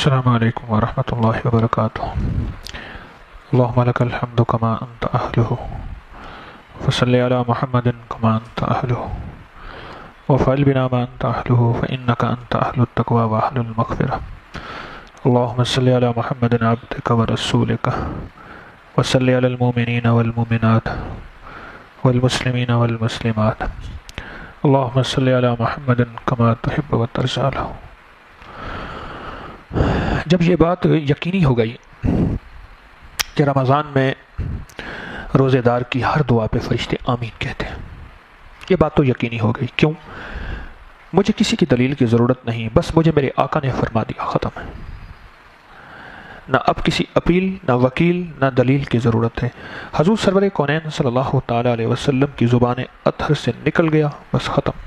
السلام علیکم ورحمۃ اللہ وبرکاتہ۔ اللہم لک الحمد کما انت اہلہ فصلی علی محمد کما انت اہلہ وفعل بنا ما انت اہلہ فانک انت اہل التقوی واہل المغفرہ۔ اللہم صلی علی محمد عبدک ورسولک وصلی علی المؤمنین والمؤمنات والمسلمین والمسلمات۔ اللہم صلی علی محمد کما تحب وترضى له۔ جب یہ بات یقینی ہو گئی کہ رمضان میں روزے دار کی ہر دعا پہ فرشتے آمین کہتے ہیں، یہ بات تو یقینی ہو گئی۔ کیوں؟ مجھے کسی کی دلیل کی ضرورت نہیں، بس مجھے میرے آقا نے فرما دیا، ختم ہے۔ نہ اب کسی اپیل، نہ وکیل، نہ دلیل کی ضرورت ہے۔ حضور سرور کونین صلی اللہ تعالی علیہ وسلم کی زبان اطہر سے نکل گیا، بس ختم۔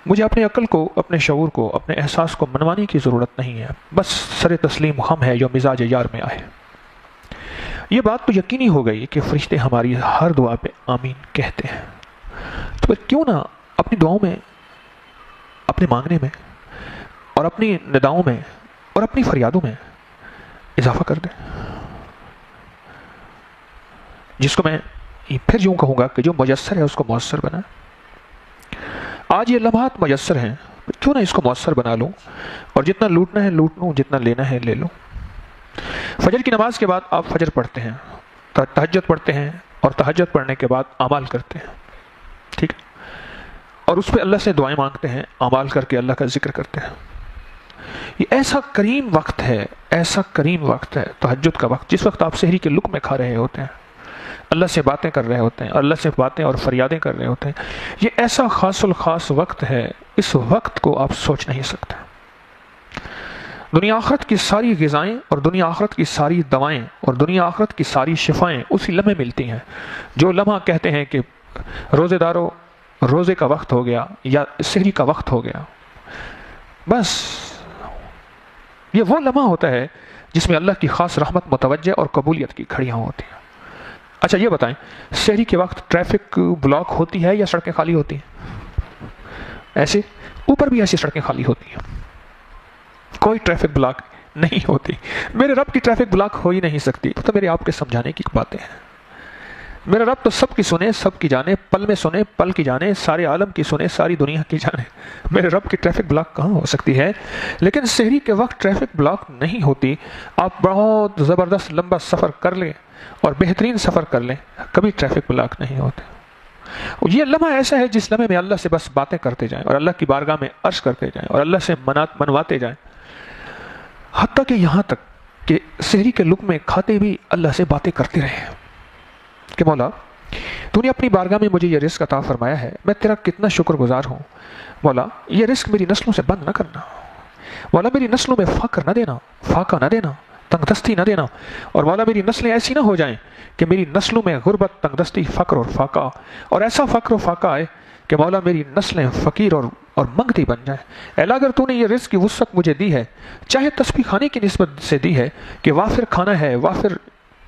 مجھے اپنی عقل کو، اپنے شعور کو، اپنے احساس کو منوانے کی ضرورت نہیں ہے، بس سر تسلیم ہم ہے جو مزاج یار میں آئے۔ یہ بات تو یقینی ہو گئی کہ فرشتے ہماری ہر دعا پہ آمین کہتے ہیں، تو پھر کیوں نہ اپنی دعاؤں میں، اپنے مانگنے میں اور اپنی نداؤں میں اور اپنی فریادوں میں اضافہ کر دیں، جس کو میں پھر یوں کہوں گا کہ جو میسر ہے اس کو مؤثر بنائیں۔ آج یہ لمحات میسر ہیں، کیوں نہ اس کو مؤثر بنا لوں، اور جتنا لوٹنا ہے لوٹ لوں، جتنا لینا ہے لے لوں۔ فجر کی نماز کے بعد آپ فجر پڑھتے ہیں، تہجد پڑھتے ہیں، اور تہجد پڑھنے کے بعد اعمال کرتے ہیں، ٹھیک ہے، اور اس پہ اللہ سے دعائیں مانگتے ہیں، اعمال کر کے اللہ کا ذکر کرتے ہیں۔ یہ ایسا کریم وقت ہے، ایسا کریم وقت ہے تہجد کا وقت، جس وقت آپ سحری کے لقمے کھا رہے ہوتے ہیں، اللہ سے باتیں کر رہے ہوتے ہیں، اللہ سے باتیں اور فریادیں کر رہے ہوتے ہیں۔ یہ ایسا خاص الخاص وقت ہے، اس وقت کو آپ سوچ نہیں سکتے۔ دنیا آخرت کی ساری غذائیں اور دنیا آخرت کی ساری دوائیں اور دنیا آخرت کی ساری شفائیں اسی لمحے ملتی ہیں۔ جو لمحہ کہتے ہیں کہ روزے داروں روزے کا وقت ہو گیا یا سحری کا وقت ہو گیا، بس یہ وہ لمحہ ہوتا ہے جس میں اللہ کی خاص رحمت متوجہ اور قبولیت کی گھڑیاں ہوتی ہیں۔ اچھا یہ بتائیں، سحری کے وقت ٹریفک بلاک ہوتی ہے یا سڑکیں خالی ہوتی ہیں؟ ایسے اوپر بھی ایسی سڑکیں خالی ہوتی ہیں، کوئی ٹریفک بلاک نہیں ہوتی۔ میرے رب کی ٹریفک بلاک ہو ہی نہیں سکتی، تو میرے آپ کے سمجھانے کی باتیں ہیں۔ میرا رب تو سب کی سنے، سب کی جانے، پل میں سنے، پل کی جانے، سارے عالم کی سنے، ساری دنیا کی جانے۔ میرے رب کی ٹریفک بلاک کہاں ہو سکتی ہے؟ لیکن سحری کے وقت ٹریفک بلاک نہیں ہوتی۔ آپ بہت زبردست لمبا سفر کر لیں اور بہترین سفر کر لیں، کبھی ٹریفک بلاک نہیں ہوتے۔ یہ لمحہ ایسا ہے جس لمحے میں اللہ سے بس باتیں کرتے جائیں اور اللہ کی بارگاہ میں عرض کرتے جائیں اور اللہ سے منواتے جائیں، حتیٰ کہ یہاں تک کہ سحری کے لقمے کھاتے بھی اللہ سے باتیں کرتے رہے کہ مولا تو نے اپنی بارگاہ میں مجھے یہ رزق عطا فرمایا ہے، میں تیرا کتنا شکر گزار ہوں۔ مولا یہ رزق میری نسلوں سے بند نہ کرنا، مولا میری نسلوں میں فقر نہ دینا، فاقہ نہ دینا، تنگ دستی نہ دینا، اور مولا میری نسلیں ایسی نہ ہو جائیں کہ میری نسلوں میں غربت، تنگ دستی، فقر اور فاقہ، اور ایسا فقر و فاقہ آئے کہ مولا میری نسلیں فقیر اور منگتی بن جائیں۔ اے اللہ اگر تو نے یہ رزق کی وسعت مجھے دی ہے، چاہے تسبیح خانے کی نسبت سے دی ہے کہ وافر کھانا ہے، وافر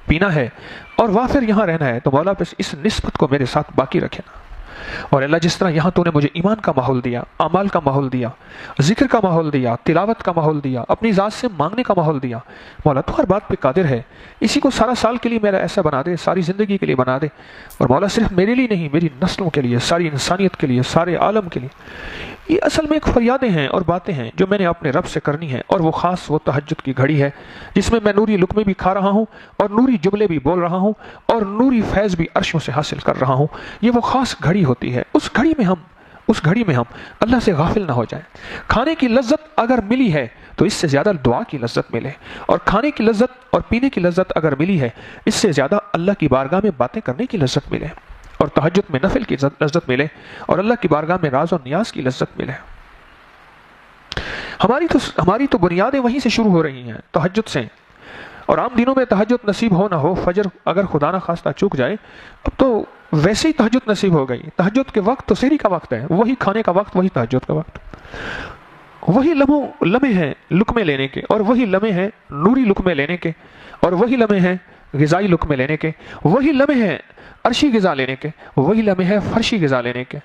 پینا ہے اور وافر یہاں رہنا ہے، تو مولا پس اس نسبت کو میرے ساتھ باقی رکھے نا۔ اور اللہ جس طرح یہاں تو نے مجھے ایمان کا ماحول دیا، اعمال کا ماحول دیا، ذکر کا ماحول دیا، تلاوت کا ماحول دیا، اپنی ذات سے مانگنے کا ماحول دیا، مولا تو ہر بات پہ قادر ہے، اسی کو سارا سال کے لیے میرا ایسا بنا دے، ساری زندگی کے لیے بنا دے، اور مولا صرف میرے لیے نہیں، میری نسلوں کے لیے، ساری انسانیت کے لیے، سارے عالم کے لیے۔ یہ اصل میں ایک فریادیں ہیں اور باتیں ہیں جو میں نے اپنے رب سے کرنی ہیں، اور وہ خاص وہ تہجد کی گھڑی ہے جس میں نوری لقمے بھی کھا رہا ہوں اور نوری جملے بھی بول رہا ہوں اور نوری فیض بھی عرشوں سے حاصل کر رہا ہوں۔ یہ وہ خاص گھڑی ہوتی ہے، اس گھڑی میں ہم اللہ سے غافل نہ ہو جائیں۔ کھانے کی لذت اگر ملی ہے تو اس سے زیادہ دعا کی لذت ملے، اور کھانے کی لذت اور پینے کی لذت اگر ملی ہے اس سے زیادہ اللہ کی بارگاہ میں باتیں کرنے کی لذت ملے، اور تہجد میں نفل کی لذت ملے، اور اللہ کی بارگاہ میں راز و نیاز کی لذت ملے۔ ہماری تو بنیادیں وہیں سے شروع ہو رہی ہیں، تہجد سے، اور عام دنوں میں تہجد نصیب ہو نہ ہو، فجر اگر خدا نہ خواستہ چوک جائے، اب تو ویسے ہی تہجد نصیب ہو گئی۔ تہجد کے وقت تو سحری کا وقت ہے، وہی کھانے کا وقت، وہی تہجد کا وقت، وہی لمحے ہیں لقمے لینے کے، اور وہی لمحے ہیں نوری لقمے لینے کے، اور وہی لمحے ہیں غذائی لقمے لینے کے، وہی لمحے ہیں عرشی غذا لینے کے، وہی لمحے ہے فرشی غذا لینے کے۔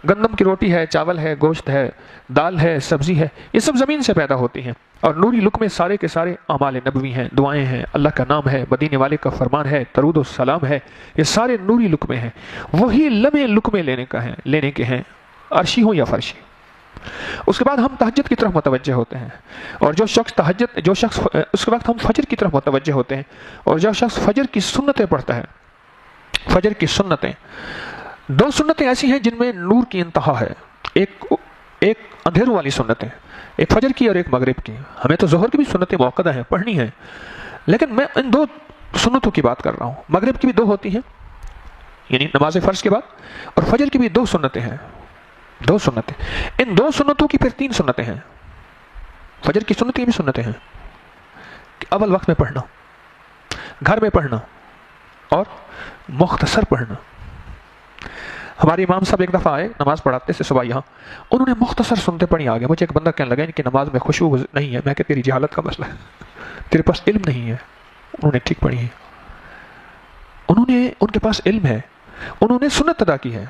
گندم کی روٹی ہے، چاول ہے، گوشت ہے، دال ہے، سبزی ہے، یہ سب زمین سے پیدا ہوتی ہیں، اور نوری لقمے سارے کے سارے اعمال نبوی ہیں، دعائیں ہیں، اللہ کا نام ہے، مدینے والے کا فرمان ہے، درود و سلام ہے، یہ سارے نوری لقمے ہیں۔ وہی لمحے لقمے لینے کے ہیں، عرشی ہو یا فرشی۔ اس کے بعد ہم تہجد کی طرف متوجہ ہوتے ہیں، اور جو شخص اس کے وقت ہم فجر کی طرف متوجہ ہوتے ہیں، اور جو شخص فجر کی سنتیں پڑھتا ہے، فجر کی سنتیں، دو سنتیں ایسی ہیں جن میں نور کی انتہا ہے، ایک اندھیروں والی سنتیں، ایک فجر کی اور ایک مغرب کی۔ ہمیں تو ظہر کی بھی سنتیں موقدہ ہیں، پڑھنی ہیں، لیکن میں ان دو سنتوں کی بات کر رہا ہوں۔ مغرب کی بھی دو ہوتی ہیں، یعنی نماز فرض کے بعد، اور فجر کی بھی دو سنتیں ہیں، دو سنتیں۔ ان دو سنتوں کی پھر تین سنتیں ہیں۔ فجر کی سنتیں بھی سنتیں ہیں، اول وقت میں پڑھنا، گھر میں پڑھنا، اور مختصر پڑھنا۔ ہمارے امام صاحب ایک دفعہ آئے نماز پڑھاتے سے صبح یہاں، انہوں نے مختصر سنتے پڑھی آگے۔ مجھے ایک بندہ کہنے لگا ان کی نماز میں خشوع نہیں ہے۔ میں کہ تیری جہالت کا مسئلہ ہے، تیرے پاس علم نہیں ہے۔ انہوں نے ٹھیک پڑھی ہے، ان کے پاس علم ہے، انہوں نے سنت ادا کی ہے۔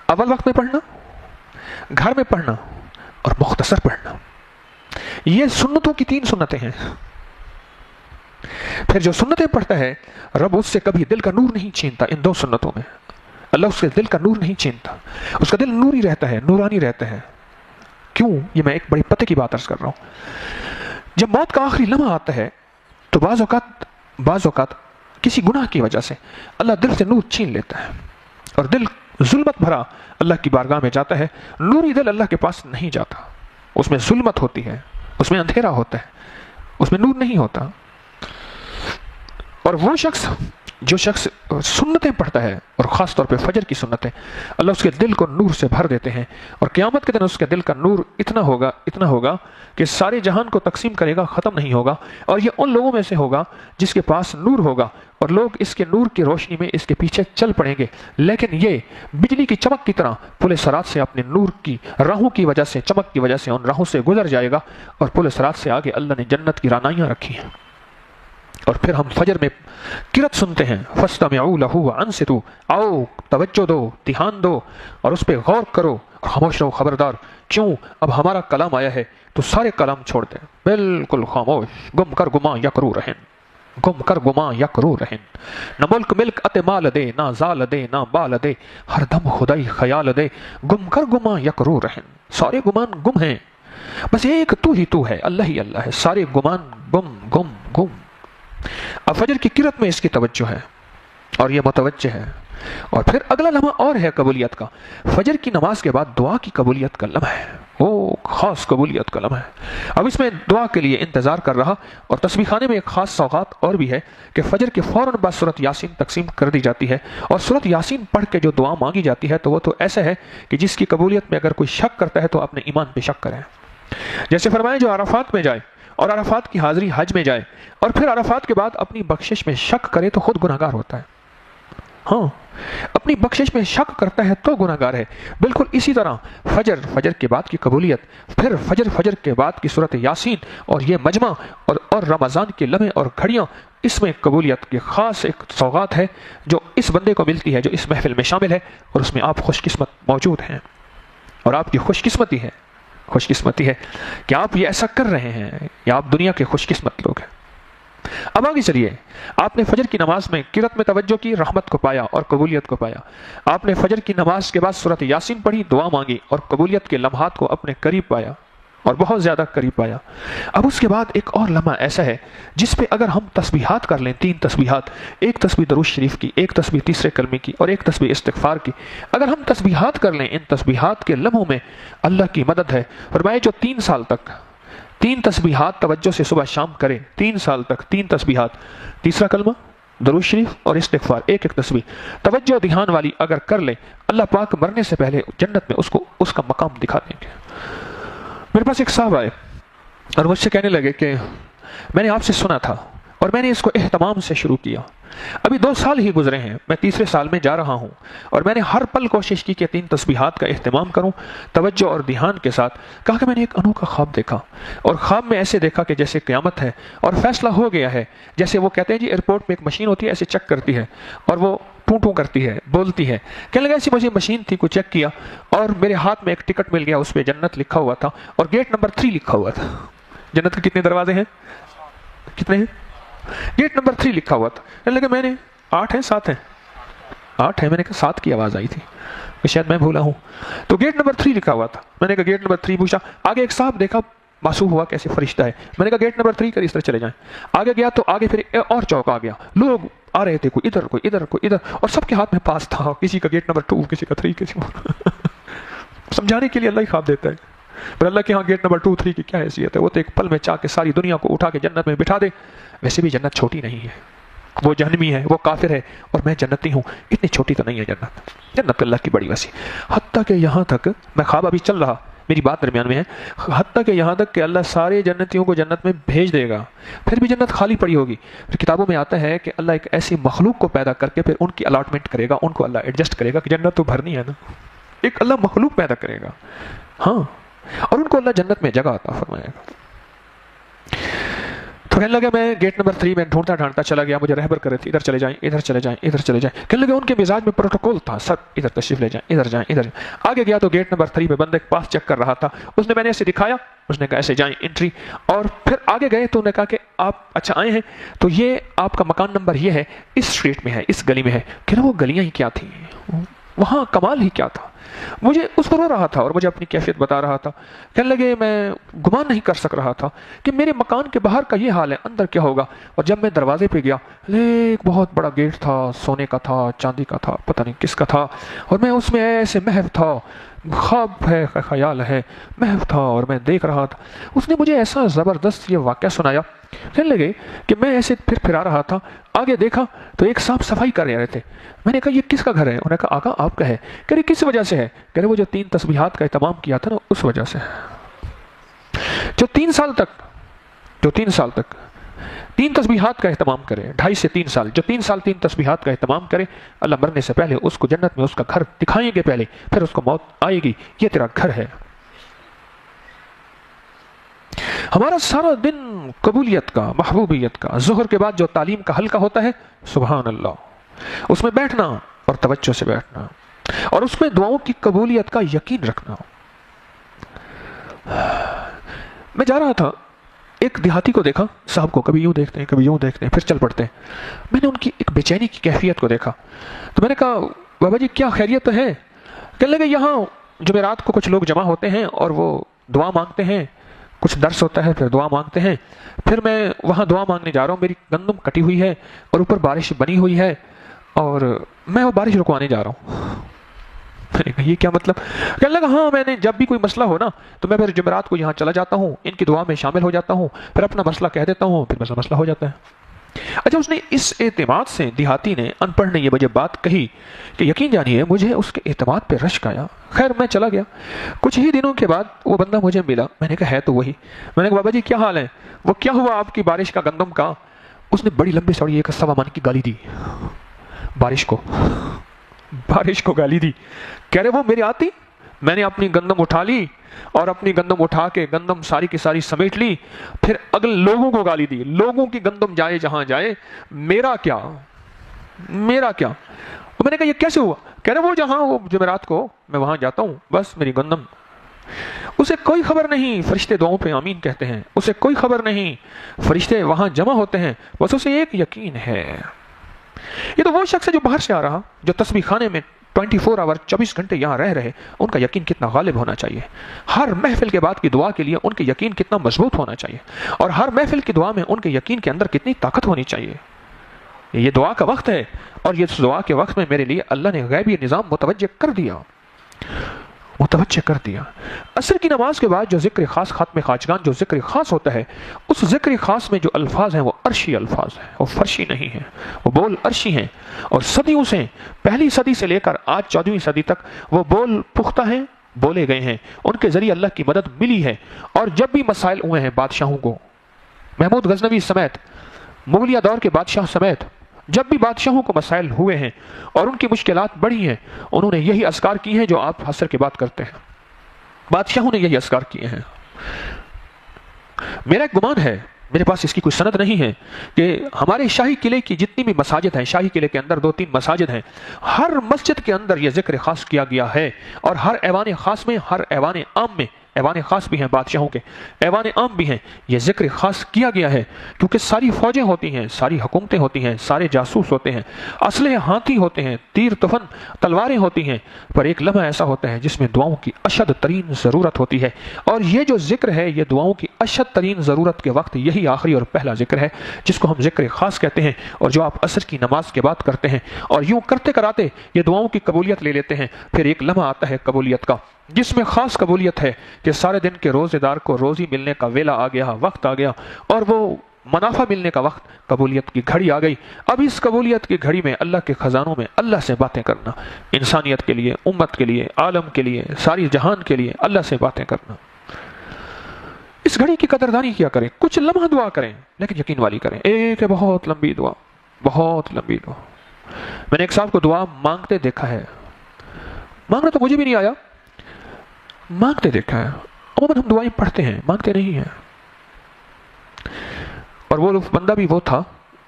اول وقت میں پڑھنا، گھر میں پڑھنا، اور مختصر پڑھنا، یہ سنتوں کی تین سنتیں ہیں۔ پھر جو سنتیں پڑھتا ہے رب اس سے کبھی دل کا نور نہیں چھینتا۔ ان دو سنتوں میں اللہ اس کے دل کا نور نہیں چھینتا، اس کا دل نوری رہتا ہے، نورانی رہتا ہے۔ کیوں؟ یہ میں ایک بڑی پتے کی بات عرض کر رہا ہوں۔ جب موت کا آخری لمحہ آتا ہے تو بعض اوقات کسی گناہ کی وجہ سے اللہ دل سے نور چھین لیتا ہے، اور دل ظلمت بھرا اللہ کی بارگاہ میں جاتا ہے۔ نوری دل اللہ کے پاس نہیں جاتا، اس میں ظلمت ہوتی ہے، اس میں اندھیرا ہوتا ہے، اس میں نور نہیں ہوتا۔ اور وہ جو شخص سنتیں پڑھتا ہے، اور خاص طور پہ فجر کی سنتیں، اللہ اس کے دل کو نور سے بھر دیتے ہیں، اور قیامت کے دن اس کے دل کا نور اتنا ہوگا کہ سارے جہان کو تقسیم کرے گا، ختم نہیں ہوگا۔ اور یہ ان لوگوں میں سے ہوگا جس کے پاس نور ہوگا، اور لوگ اس کے نور کی روشنی میں اس کے پیچھے چل پڑیں گے، لیکن یہ بجلی کی چمک کی طرح پل صراط سے اپنے نور کی راہوں کی وجہ سے، چمک کی وجہ سے ان راہوں سے گزر جائے گا، اور پل صراط سے آگے اللہ نے جنت کی رانائیاں رکھی ہیں۔ اور پھر ہم فجر میں قرات سنتے ہیں، فاستمعوا له وانصتوا، آؤ توجہ دو، دھیان دو، اور اس پہ غور کرو، اور خاموش رہو، خبردار، کیوں؟ اب ہمارا کلام آیا ہے تو سارے کلام چھوڑ دیں، بالکل خاموش، گم کر گما یکرو رہن، گم کر گما یکرو رہن۔ نہ ملک ات مال دے، نہ زال دے، نہ بال دے، ہر دم خدائی خیال دے، گم کر گما یکرو رہن۔ سارے گمان گم ہیں، بس ایک تو ہی تو ہے، اللہ ہی اللہ ہے، سارے گمان گم گم گم۔ اب فجر کی قرات میں اس کی توجہ ہے، اور یہ متوجہ ہے۔ اور پھر اگلا لمحہ اور ہے قبولیت کا، فجر کی نماز کے بعد دعا کی قبولیت کا لمحہ ہے، وہ خاص قبولیت کا لمحہ ہے۔ اب اس میں دعا کے لیے انتظار کر رہا، اور تسبیح خانے میں ایک خاص سوغات اور بھی ہے کہ فجر کے فوراً بعد سورۃ یاسین تقسیم کر دی جاتی ہے، اور سورۃ یاسین پڑھ کے جو دعا مانگی جاتی ہے تو وہ تو ایسا ہے کہ جس کی قبولیت میں اگر کوئی شک کرتا ہے تو اپنے ایمان پہ شک کرے۔ جیسے فرمائے جو عرفات میں جائے اور عرفات کی حاضری حج میں جائے، اور پھر عرفات کے بعد اپنی بخشش میں شک کرے تو خود گناہگار ہوتا ہے۔ ہاں، اپنی بخشش میں شک کرتا ہے تو گناہگار ہے۔ بالکل اسی طرح فجر کے بعد کی قبولیت، پھر فجر کے بعد کی سورۃ یاسین، اور یہ مجمع اور رمضان کے لمحے اور گھڑیاں، اس میں قبولیت کی خاص ایک سوغات ہے جو اس بندے کو ملتی ہے جو اس محفل میں شامل ہے، اور اس میں آپ خوش قسمت موجود ہیں، اور آپ کی خوش قسمتی ہے کہ آپ یہ ایسا کر رہے ہیں، یا آپ دنیا کے خوش قسمت لوگ ہیں۔ اب آگے چلیے، آپ نے فجر کی نماز میں قرات میں توجہ کی، رحمت کو پایا اور قبولیت کو پایا۔ آپ نے فجر کی نماز کے بعد سورۃ یاسین پڑھی، دعا مانگی، اور قبولیت کے لمحات کو اپنے قریب پایا، اور بہت زیادہ قریب پایا۔ اب اس کے بعد ایک اور لمحہ ایسا ہے جس پہ اگر ہم تسبیحات کر لیں، 3 تسبیحات، ایک تسبیح درود شریف کی، ایک تسبیح تیسرے کلمے کی، اور ایک تسبیح استغفار کی، اگر ہم تسبیحات کر لیں، ان تسبیحات کے لمحوں میں اللہ کی مدد ہے۔ فرمائے جو 3 سال تک 3 تسبیحات توجہ سے صبح شام کرے، 3 سال تک 3 تسبیحات، تیسرا کلمہ، درود شریف اور استغفار، ایک تسبیح توجہ دھیان والی اگر کر لے، اللہ پاک مرنے سے پہلے جنت میں اس کا مقام دکھا دیں گے۔ میرے پاس ایک صاحب آئے اور مجھ سے کہنے لگے کہ میں نے آپ سے سنا تھا، اور اور میں نے اس کو اہتمام سے شروع کیا. ابھی 2 سال ہی گزرے ہیں, میں تیسرے سال میں جا رہا ہوں, اور میں نے ہر پل کوشش کی کہ 3 تسبیحات کا اہتمام کروں توجہ اور دھیان کے ساتھ. کہا کہ میں نے ایک انوکھا خواب دیکھا, اور خواب میں ایسے دیکھا کہ جیسے قیامت ہے اور فیصلہ ہو گیا ہے. جیسے وہ کہتے ہیں جی ایئرپورٹ میں ایک مشین ہوتی ہے, ایسے چیک کرتی ہے اور وہ ٹوں ٹوں کرتی ہے, بولتی ہے. کہنے لگا ایسی مجھے مشین تھی, کو چیک کیا اور میرے ہاتھ میں ایک ٹکٹ مل گیا, اس پہ جنت لکھا ہوا تھا اور گیٹ نمبر 3 لکھا ہوا تھا. جنت کے کتنے دروازے ہیں؟ کتنے ہیں؟ گیٹ نمبر 3 لکھا ہوا تھا. کہنے لگا میں نے 8 ہیں 7 ہیں 8 ہیں, میں نے کہا 7 کی آواز آئی تھی کہ شاید میں بھولا ہوں. تو گیٹ نمبر 3 لکھا ہوا تھا. میں نے کہا گیٹ نمبر 3 پوچھا. آگے ایک صاحب دیکھا, معصوم ہوا کیسے فرشتہ ہے. میں نے کہا گیٹ نمبر 3 کر اس طرح چلے جائیں. آگے گیا تو آگے پھر اور چوک آ گیا, لوگ آ رہے تھے, کوئی ادھر کوئی ادھر کوئی ادھر, اور سب کے ہاتھ میں پاس تھا. کسی کا گیٹ نمبر 2, کسی کا 3, کسی کا سمجھانے کے لیے اللہ ہی خواب دیتا ہے. پر اللہ کے ہاں گیٹ نمبر 2 3 کی کیا حیثیت ہے؟ وہ تو ایک پل میں چاہ کے ساری دنیا کو اٹھا کے جنت میں بٹھا دے. ویسے بھی جنت چھوٹی نہیں ہے, وہ جہنمی ہے, وہ کافر ہے, اور میں جنتی ہوں. اتنی چھوٹی تو نہیں ہے جنت. جنت اللہ کی بڑی وسیع. حتیٰ کہ یہاں تک, میں خواب ابھی چل رہا, میری بات درمیان میں ہے, حتیٰ کہ یہاں تک کہ اللہ سارے جنتیوں کو جنت میں بھیج دے گا, پھر بھی جنت خالی پڑی ہوگی. پھر کتابوں میں آتا ہے کہ اللہ ایک ایسی مخلوق کو پیدا کر کے پھر ان کی الاٹمنٹ کرے گا, ان کو اللہ ایڈجسٹ کرے گا کہ جنت تو بھرنی ہے نا. ایک اللہ مخلوق پیدا کرے گا, ہاں, اور ان کو اللہ جنت میں جگہ عطا فرمائے گا. تو کہنے لگا میں گیٹ نمبر 3 میں ڈھونڈتا ڈھانڈتا چلا گیا. مجھے رہبر کر رہے تھے ادھر چلے جائیں, ادھر چلے جائیں, ادھر چلے جائیں. کہنے لگے ان کے مزاج میں پروٹوکول تھا, سب ادھر تشریف لے جائیں, ادھر جائیں, ادھر جائیں. آگے گیا تو گیٹ نمبر 3 پہ بندے کے پاس چیک کر رہا تھا. اس نے میں نے ایسے دکھایا, اس نے کہا ایسے جائیں, انٹری. اور پھر آگے گئے تو انہوں نے کہا کہ آپ اچھا آئے ہیں تو یہ آپ کا مکان نمبر یہ ہے, اس اسٹریٹ میں ہے, اس گلی میں ہے. کہ وہ گلیاں ہی کیا تھیں, وہاں کمال ہی کیا تھا. مجھے اس پر رو رہا تھا اور مجھے اپنی کیفیت بتا رہا تھا. کہنے لگے میں گمان نہیں کر سک رہا تھا کہ میرے مکان کے باہر کا یہ حال ہے, اندر کیا ہوگا. اور جب میں دروازے پہ گیا, ایک بہت بڑا گیٹ تھا, سونے کا تھا, چاندی کا تھا, پتہ نہیں کس کا تھا, اور میں اس میں ایسے محو تھا, خواب ہے خیال ہے, محو تھا, اور میں دیکھ رہا تھا. اس نے مجھے ایسا زبردست یہ واقعہ سنایا. کہنے لگے کہ میں ایسے پھر آ رہا تھا, آگے دیکھا تو ایک صاحب صفائی کر رہے تھے. میں نے کہا یہ کس کا گھر ہے؟ انہوں نے کہا آقا آپ کا ہے. کہہ رہے کس وجہ سے ہے؟ کہہ رہے وہ جو 3 تسبیحات کا اہتمام کیا تھا نا, اس وجہ سے. جو 3 سال تک 3 تسبیحات کا اہتمام کرے, 2.5 سے 3 سال, جو 3 سال 3 تسبیحات کا اہتمام کرے, اللہ مرنے سے پہلے اس کو جنت میں اس کا گھر دکھائیں گے پہلے, پھر اس کو موت آئے گی, یہ تیرا گھر ہے. ہمارا سارا دن قبولیت کا, محبوبیت کا, ظہر کے بعد جو تعلیم کا حلقہ ہوتا ہے, سبحان اللہ, اس میں بیٹھنا اور توجہ سے بیٹھنا, اور اس میں دعاؤں کی قبولیت کا یقین رکھنا. میں جا رہا تھا, ایک دیہاتی کو دیکھا, صاحب کو کبھی یوں دیکھتے ہیں, کبھی یوں دیکھتے ہیں, پھر چل پڑتے ہیں. میں نے ان کی ایک بے چینی کی کیفیت کو دیکھا, تو میں نے کہا بابا جی کیا خیریت ہے؟ کہنے لگے یہاں جمعرات کو کچھ لوگ جمع ہوتے ہیں اور وہ دعا مانگتے ہیں, کچھ درس ہوتا ہے, پھر دعا مانگتے ہیں. پھر میں وہاں دعا مانگنے جا رہا ہوں, میری گندم کٹی ہوئی ہے اور اوپر بارش بنی ہوئی ہے, اور میں وہ بارش رکوانے جا رہا ہوں. میں نے کہا یہ کیا مطلب؟ کہنے لگا ہاں میں نے جب بھی کوئی مسئلہ ہو نا تو میں پھر جمعرات کو یہاں چلا جاتا ہوں, ان کی دعا میں شامل ہو جاتا ہوں, پھر اپنا مسئلہ کہہ دیتا ہوں, پھر مسئلہ ہو جاتا ہے. اچھا, اس نے اس اعتماد سے, دیہاتی نے, ان پڑھ نے یہ مجھے بات کہی کہ یقین جانیے مجھے اس کے اعتماد پہ رشک آیا. خیر میں چلا گیا. کچھ ہی دنوں کے بعد وہ بندہ مجھے ملا. میں نے کہا ہے تو وہی. میں نے کہا بابا جی کیا حال ہے؟ وہ کیا ہوا آپ کی بارش کا, گندم کا؟ اس نے بڑی لمبی سوڑی 1.25 من کی گالی دی بارش کو گالی دی. کہہ رہے وہ میری آتی, میں نے اپنی گندم اٹھا لی اور اپنی گندم اٹھا کے گندم ساری کی ساری سمیٹ لی, پھر اگلے لوگوں کو گالی دی. لوگوں کی گندم جائے جہاں جائے, میرا کیا. میں نے کہا یہ کیسے ہوا؟ کہہ رہے وہ جہاں وہ جمعرات کو میں وہاں جاتا ہوں, بس میری گندم, اسے کوئی خبر نہیں فرشتے دعاؤں پہ آمین کہتے ہیں, اسے کوئی خبر نہیں فرشتے وہاں جمع ہوتے ہیں, بس اسے ایک یقین ہے. یہ تو وہ شخص ہے جو باہر سے آ رہا, جو تسبیح خانے میں 24 آور 24 گھنٹے یہاں رہ رہے, ان کا یقین کتنا غالب ہونا چاہیے. ہر محفل کے بعد کی دعا کے لیے ان کے یقین کتنا مضبوط ہونا چاہیے, اور ہر محفل کی دعا میں ان کے یقین کے اندر کتنی طاقت ہونی چاہیے. یہ دعا کا وقت ہے, اور یہ دعا کے وقت میں میرے لیے اللہ نے غیبی نظام متوجہ کر دیا. عصر کی نماز کے بعد جو ذکر خاص, خاتم خواجگان جو ذکر خاص ہوتا ہے, اس ذکر خاص میں جو الفاظ ہیں وہ عرشی الفاظ ہیں, وہ فرشی نہیں ہیں, وہ بول عرشی ہیں. اور صدیوں سے, پہلی صدی سے لے کر آج 14ویں صدی تک وہ بول پختہ ہیں, بولے گئے ہیں, ان کے ذریعے اللہ کی مدد ملی ہے. اور جب بھی مسائل ہوئے ہیں بادشاہوں کو, محمود غزنوی سمیت مغلیہ دور کے بادشاہ سمیت جب بھی بادشاہوں کو مسائل ہوئے ہیں اور ان کی مشکلات بڑھی ہیں، انہوں نے یہی اذکار کیے ہیں جو آپ عصر کے بعد کرتے ہیں۔ بادشاہوں نے یہی اذکار کیے ہیں۔ میرا ایک گمان ہے، میرے پاس اس کی کوئی سند نہیں ہے، کہ ہمارے شاہی قلعے کی جتنی بھی مساجد ہیں، شاہی قلعے کے اندر 2-3 مساجد ہیں، ہر مسجد کے اندر یہ ذکر خاص کیا گیا ہے، اور ہر ایوان خاص میں، ہر ایوان عام میں، ایوان خاص بھی ہیں بادشاہوں کے، ایوان عام بھی ہیں، یہ ذکر خاص کیا گیا ہے، کیونکہ ساری فوجیں ہوتی ہیں، ساری حکومتیں ہوتی ہیں، سارے جاسوس ہوتے ہیں، اسلحے ہاتھی ہوتے ہیں، تیر تفن تلواریں ہوتی ہیں، پر ایک لمحہ ایسا ہوتا ہے جس میں دعاؤں کی اشد ترین ضرورت ہوتی ہے، اور یہ جو ذکر ہے، یہ دعاؤں کی اشد ترین ضرورت کے وقت یہی آخری اور پہلا ذکر ہے، جس کو ہم ذکر خاص کہتے ہیں، اور جو آپ عصر کی نماز کے بعد کرتے ہیں، اور یوں کرتے کراتے یہ دعاؤں کی قبولیت لے لیتے ہیں۔ پھر ایک لمحہ آتا ہے قبولیت کا، جس میں خاص قبولیت ہے کہ سارے دن کے روزے دار کو روزی ملنے کا ویلا آ گیا، وقت آ گیا، اور وہ منافع ملنے کا وقت، قبولیت کی گھڑی آ گئی۔ اب اس قبولیت کی گھڑی میں اللہ کے خزانوں میں اللہ سے باتیں کرنا، انسانیت کے لیے، امت کے لیے، عالم کے لیے، ساری جہان کے لیے اللہ سے باتیں کرنا۔ اس گھڑی کی قدردانی کیا کریں، کچھ لمحہ دعا کریں، لیکن یقین والی کریں۔ ایک ہے بہت لمبی دعا، بہت لمبی دعا۔ میں نے ایک صاحب کو دعا مانگتے دیکھا ہے، مانگنا تو مجھے بھی نہیں آیا، مانگتے دیکھا ہے۔ عموماً ہم دعائیں پڑھتے ہیں، مانگتے نہیں ہیں۔ اور وہ بندہ بھی وہ تھا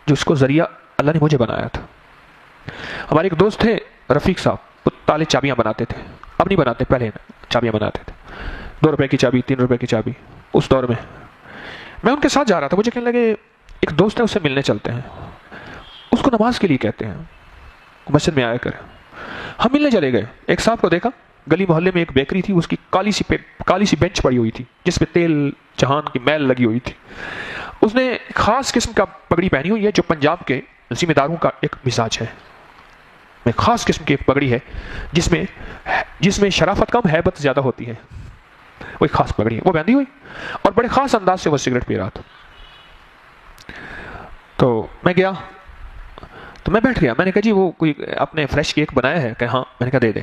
جس کو ذریعہ اللہ نے مجھے بنایا تھا۔ ہمارے ایک دوست تھے رفیق صاحب، وہ تالے چابیاں بناتے تھے، اب نہیں بناتے، پہلے چابیاں بناتے تھے، 2 روپے کی چابی، 3 روپے کی چابی۔ اس دور میں ان کے ساتھ جا رہا تھا، مجھے کہنے لگے ایک دوست ہے، اس سے ملنے چلتے ہیں، اس کو نماز کے لیے کہتے ہیں، مسجد میں آیا کرے۔ ہم ملنے چلے گئے، ایک صاحب کو دیکھا، گلی محلے میں ایک بیکری تھی، اس کی کالی سی بینچ پڑی ہوئی تھی جس پہ تیل جہان کی میل لگی ہوئی تھی۔ اس نے خاص قسم کا پگڑی پہنی ہوئی ہے جو پنجاب کے ذمہ داروں کا ایک مزاج ہے، میں خاص قسم کی ایک پگڑی ہے جس میں شرافت کم ہیبت زیادہ ہوتی ہے، وہ ایک خاص پگڑی ہے، وہ باندھی ہوئی، اور بڑے خاص انداز سے وہ سگریٹ پی رہا تھا۔ تو میں گیا، تو میں بیٹھ گیا، میں نے کہا جی وہ کوئی اپنے فریش کیک بنایا ہے؟ کہ ہاں۔ میں نے کہا دے دے۔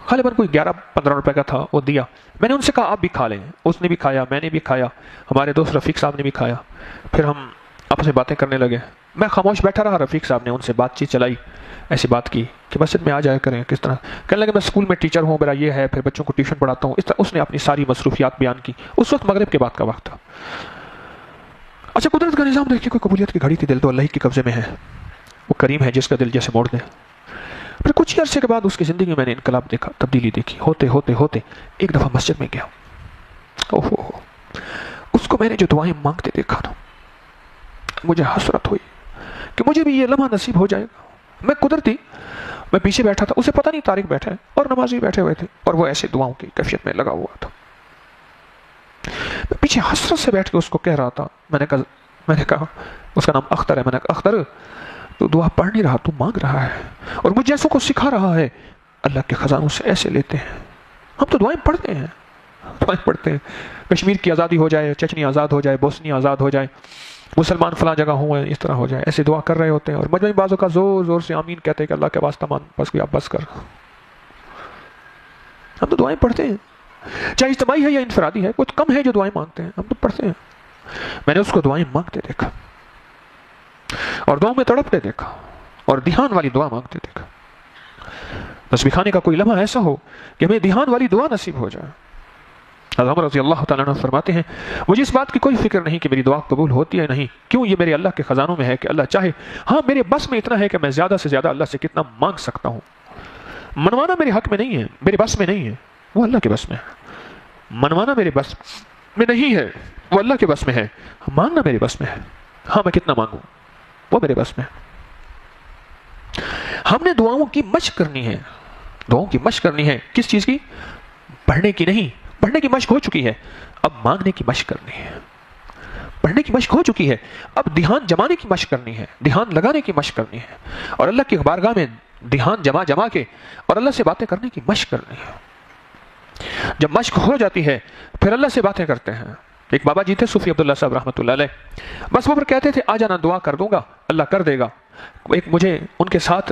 غالباً کوئی 11-15 روپے کا تھا، وہ دیا۔ میں نے ان سے کہا آپ بھی کھا لیں، اس نے بھی کھایا، میں نے بھی کھایا، ہمارے دوست رفیق صاحب نے بھی کھایا، پھر ہم آپس میں باتیں کرنے لگے۔ میں خاموش بیٹھا رہا، رفیق صاحب نے ان سے بات چیت چلائی، ایسی بات کی کہ مسجد میں آ جایا کریں، کس طرح کہنے لگے میں اسکول میں ٹیچر ہوں، میرا یہ ہے، پھر بچوں کو ٹیوشن پڑھاتا ہوں، اس طرح اس نے اپنی ساری مصروفیات بیان کی۔ اس وقت مغرب کے بعد کا وقت تھا۔ اچھا قدرت کا نظام دیکھیے، کوئی قبولیت کی گھڑی تھی، دل تو اللہ ہی کے قبضے میں ہے، وہ کریم ہے جس کا دل جیسے موڑ دے۔ پھر کچھ عرصے کے بعد اس کی زندگی میں میں نے انقلاب دیکھا، تبدیلی دیکھی، ہوتے ہوتے ہوتے ایک دفعہ مسجد میں گیا، اوہو، اس کو میں نے جو دعائیں مانگتے دیکھا نا، مجھے حسرت ہوئی کہ مجھے بھی یہ لمحہ نصیب ہو جائے گا۔ میں قدرتی میں پیچھے بیٹھا تھا، اسے پتہ نہیں طارق بیٹھا ہے، اور نمازی بیٹھے ہوئے تھے، اور وہ ایسے دعاؤں کی کیفیت میں لگا ہوا تھا۔ میں پیچھے حسرت سے بیٹھ کے اس کو کہہ رہا تھا، میں نے کہا اس کا نام اختر ہے، میں نے کہا اختر تو دعا پڑھ نہیں رہا، تو مانگ رہا ہے، اور مجھ جیسوں کو سکھا رہا ہے اللہ کے خزانوں سے ایسے لیتے ہیں۔ ہم تو دعائیں پڑھتے ہیں، دعائیں پڑھتے ہیں، کشمیر کی آزادی ہو جائے، چچنی آزاد ہو جائے، بوسنی آزاد ہو جائے، مسلمان فلاں جگہ ہوں، اس طرح ہو جائے، ایسے دعا کر رہے ہوتے ہیں، اور مجموعی بازوں کا زور زور سے آمین کہتے ہیں کہ اللہ کے واسطہ مان، بس آپ بس کر۔ ہم تو دعائیں پڑھتے ہیں، چاہے اجتماعی ہے یا انفرادی ہے، کچھ کم ہے جو دعائیں مانگتے ہیں، ہم تو پڑھتے ہیں۔ میں نے اس کو دعائیں مانگتے دیکھا، اور دعاؤں میں تڑپتے دیکھا، اور دھیان والی دعا مانگتے دیکھا۔ تسبیح خانے کا کوئی لمحہ ایسا ہو کہ ہمیں دھیان والی دعا نصیب ہو جائے۔ حضرت عمر رضی اللہ تعالیٰ عنہ فرماتے ہیں مجھے اس بات کی کوئی فکر نہیں کہ میری دعا قبول ہوتی ہے نہیں، کیوں، یہ میرے اللہ کے خزانوں میں ہے کہ اللہ چاہے، ہاں میرے بس میں اتنا ہے کہ میں زیادہ سے زیادہ اللہ سے کتنا مانگ سکتا ہوں۔ منوانا میرے حق میں نہیں ہے، میرے بس میں نہیں ہے، وہ اللہ کے بس میں ہے۔ منوانا میرے بس میں نہیں ہے، وہ اللہ کے بس میں ہے۔ مانگنا میرے بس میں ہے، ہاں میں کتنا مانگوں وہ میرے بس میں ہے۔ ہم نے دعاؤں کی مشق کرنی ہے، دعاؤں کی مشق کرنی ہے، کس چیز کی؟ پڑھنے کی نہیں، پڑھنے کی مشق ہو چکی ہے، اب مانگنے کی مشق کرنی ہے۔ پڑھنے کی مشق ہو چکی ہے، اب دھیان جمانے کی مشق کرنی ہے، دھیان لگانے کی مشق کرنی ہے، اور اللہ کی بارگاہ میں دھیان جما کے اور اللہ سے باتیں کرنے کی مشق کرنی ہے۔ جب مشق ہو جاتی ہے پھر اللہ سے باتیں کرتے ہیں۔ ایک بابا جی تھے صوفی عبداللہ صاحب رحمۃ اللہ علیہ، بس وہ پر کہتے تھے آ جانا دعا کر دوں گا، اللہ کر دے گا۔ ایک مجھے ان کے ساتھ